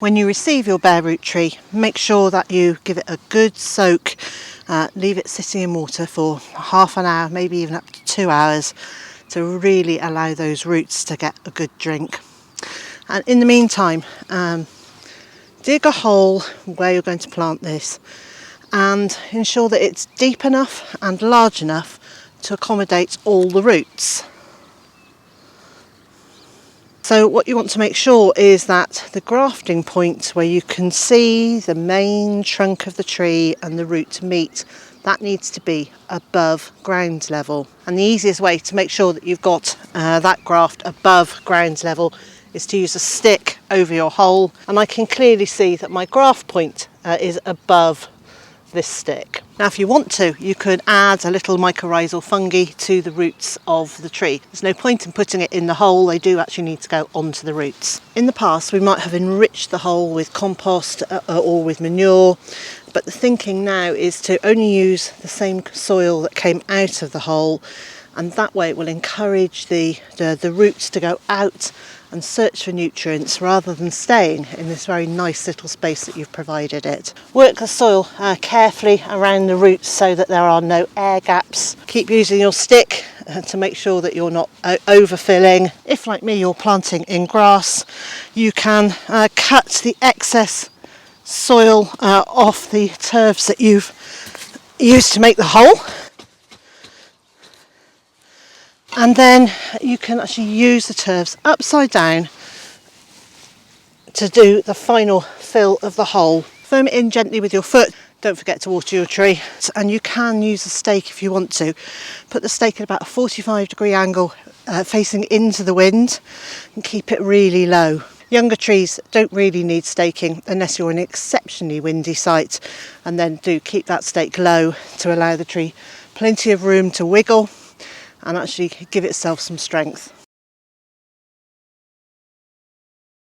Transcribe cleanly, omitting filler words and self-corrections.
When you receive your bare root tree, make sure that you give it a good soak. Leave it sitting in water for half an hour, maybe even up to 2 hours, to really allow those roots to get a good drink. And in the meantime, dig a hole where you're going to plant this and ensure that it's deep enough and large enough to accommodate all the roots. So what you want to make sure is that the grafting point where you can see the main trunk of the tree and the root meet, that needs to be above ground level. And the easiest way to make sure that you've got that graft above ground level is to use a stick over your hole. And I can clearly see that my graft point is above this stick. Now if you want to, you could add a little mycorrhizal fungi to the roots of the tree. There's no point in putting it in the hole, they do actually need to go onto the roots. In the past we might have enriched the hole with compost or with manure, but the thinking now is to only use the same soil that came out of the hole, and that way it will encourage the roots to go out and search for nutrients rather than staying in this very nice little space that you've provided it. Work the soil carefully around the roots so that there are no air gaps. Keep using your stick to make sure that you're not overfilling. If, like me, you're planting in grass, you can cut the excess soil off the turfs that you've used to make the hole. And then you can actually use the turfs upside down to do the final fill of the hole. Firm it in gently with your foot. Don't forget to water your tree. And you can use a stake if you want to. Put the stake at about a 45-degree angle facing into the wind and keep it really low. Younger trees don't really need staking unless you're in an exceptionally windy site, and then do keep that stake low to allow the tree plenty of room to wiggle and actually give itself some strength.